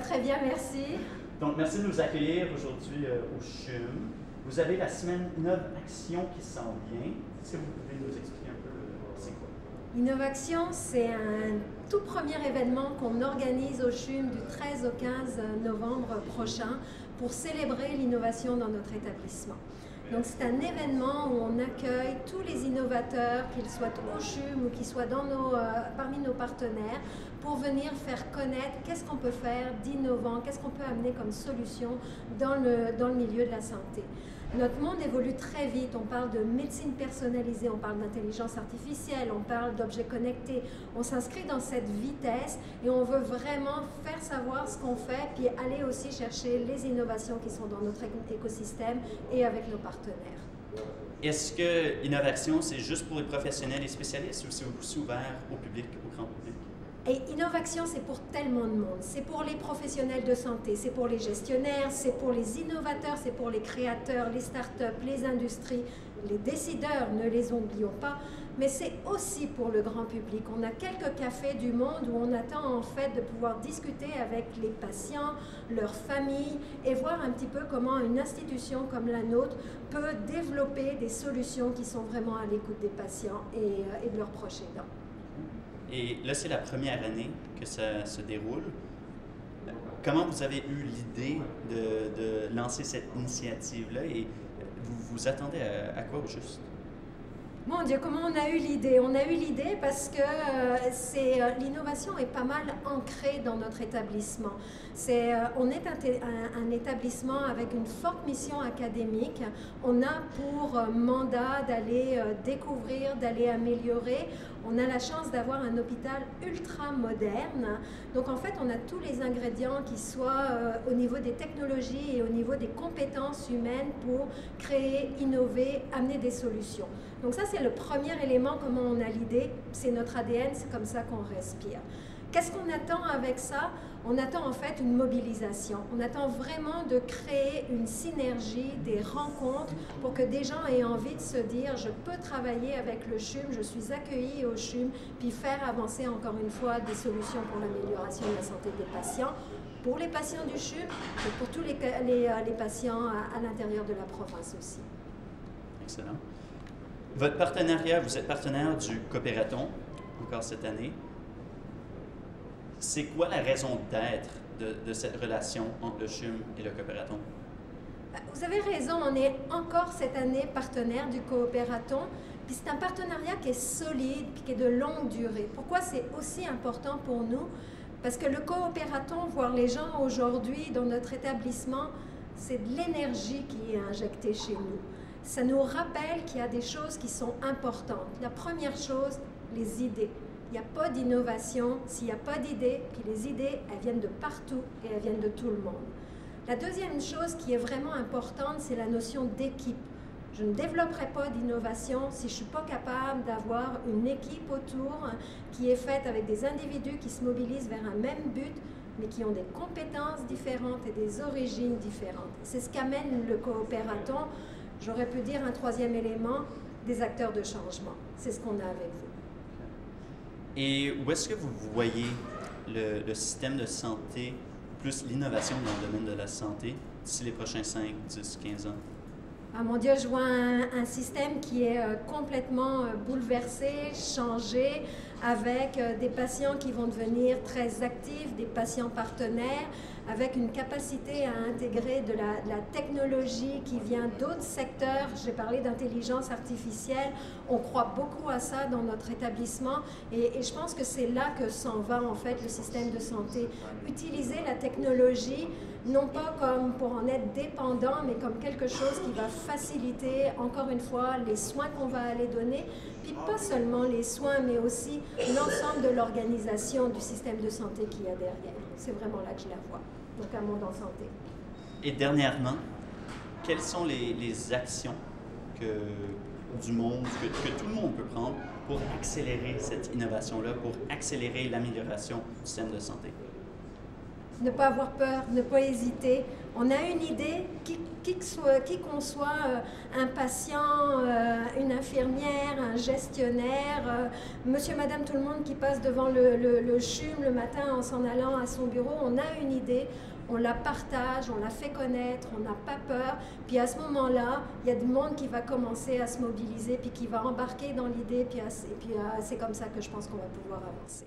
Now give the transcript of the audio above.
très bien, merci. Donc, merci de nous accueillir aujourd'hui au CHUM. Vous avez la semaine Innovaction qui s'en vient. Est-ce que vous pouvez nous expliquer un peu c'est quoi? Innovaction, c'est un tout premier événement qu'on organise au CHUM du 13 au 15 novembre prochain pour célébrer l'innovation dans notre établissement. Donc c'est un événement où on accueille tous les innovateurs, qu'ils soient au CHUM ou qu'ils soient parmi nos partenaires, pour venir faire connaître qu'est-ce qu'on peut faire d'innovant, qu'est-ce qu'on peut amener comme solution dans le milieu de la santé. Notre monde évolue très vite, on parle de médecine personnalisée, on parle d'intelligence artificielle, on parle d'objets connectés. On s'inscrit dans cette vitesse et on veut vraiment faire savoir ce qu'on fait, puis aller aussi chercher les innovations qui sont dans notre écosystème et avec nos partenaires. Est-ce que l'innovation, c'est juste pour les professionnels et spécialistes ou c'est aussi ouvert au public, au grand public? Et innovation, c'est pour tellement de monde. C'est pour les professionnels de santé, c'est pour les gestionnaires, c'est pour les innovateurs, c'est pour les créateurs, les startups, les industries, les décideurs, ne les oublions pas. Mais c'est aussi pour le grand public. On a quelques cafés du monde où on attend en fait de pouvoir discuter avec les patients, leurs familles et voir un petit peu comment une institution comme la nôtre peut développer des solutions qui sont vraiment à l'écoute des patients et de leurs proches aidants. Et là, c'est la première année que ça se déroule. Comment vous avez eu l'idée de lancer cette initiative-là et vous vous attendez à quoi au juste? Mon Dieu, comment on a eu l'idée? On a eu l'idée parce que l'innovation est pas mal ancrée dans notre établissement. On est un établissement avec une forte mission académique. On a pour mandat d'aller découvrir, d'aller améliorer. On a la chance d'avoir un hôpital ultra moderne. Donc en fait, on a tous les ingrédients qui soient au niveau des technologies et au niveau des compétences humaines pour créer, innover, amener des solutions. Donc ça, c'est le premier élément, comment on a l'idée, c'est notre ADN, c'est comme ça qu'on respire. Qu'est-ce qu'on attend avec ça? On attend en fait une mobilisation. On attend vraiment de créer une synergie, des rencontres pour que des gens aient envie de se dire « je peux travailler avec le CHUM, je suis accueilli au CHUM », puis faire avancer encore une fois des solutions pour l'amélioration de la santé des patients, pour les patients du CHUM et pour tous les patients à l'intérieur de la province aussi. Excellent. Votre partenariat, vous êtes partenaire du Coopératon, encore cette année. C'est quoi la raison d'être de cette relation entre le CHUM et le Coopératon? Vous avez raison, on est encore cette année partenaire du Coopératon, puis c'est un partenariat qui est solide, puis qui est de longue durée. Pourquoi c'est aussi important pour nous? Parce que le Coopératon, voir les gens aujourd'hui dans notre établissement, c'est de l'énergie qui est injectée chez nous. Ça nous rappelle qu'il y a des choses qui sont importantes. La première chose, les idées. Il n'y a pas d'innovation s'il n'y a pas d'idées, puis les idées, elles viennent de partout et elles viennent de tout le monde. La deuxième chose qui est vraiment importante, c'est la notion d'équipe. Je ne développerai pas d'innovation si je ne suis pas capable d'avoir une équipe autour qui est faite avec des individus qui se mobilisent vers un même but, mais qui ont des compétences différentes et des origines différentes. C'est ce qu'amène le Coopératon. J'aurais pu dire un troisième élément, des acteurs de changement. C'est ce qu'on a avec vous. Et où est-ce que vous voyez le système de santé, plus l'innovation dans le domaine de la santé, d'ici les prochains 5, 10, 15 ans? Ah mon Dieu, je vois un système qui est complètement bouleversé, changé, avec des patients qui vont devenir très actifs, des patients partenaires, avec une capacité à intégrer de la technologie qui vient d'autres secteurs. J'ai parlé d'intelligence artificielle, on croit beaucoup à ça dans notre établissement et je pense que c'est là que s'en va en fait le système de santé. Utiliser la technologie, non pas comme pour en être dépendant, mais comme quelque chose qui va faciliter, encore une fois, les soins qu'on va aller donner, puis pas seulement les soins, mais aussi l'ensemble de l'organisation du système de santé qu'il y a derrière. C'est vraiment là que je la vois. Donc un monde en santé. Et dernièrement, quelles sont les actions du monde, que tout le monde peut prendre pour accélérer cette innovation-là, pour accélérer l'amélioration du système de santé? ne pas avoir peur, ne pas hésiter. On a une idée, qui qu'on soit, un patient, une infirmière, un gestionnaire, monsieur, madame, tout le monde qui passe devant le CHUM le matin en s'en allant à son bureau, on a une idée, on la partage, on la fait connaître, on n'a pas peur. Puis à ce moment-là, il y a du monde qui va commencer à se mobiliser, puis qui va embarquer dans l'idée, puis c'est comme ça que je pense qu'on va pouvoir avancer.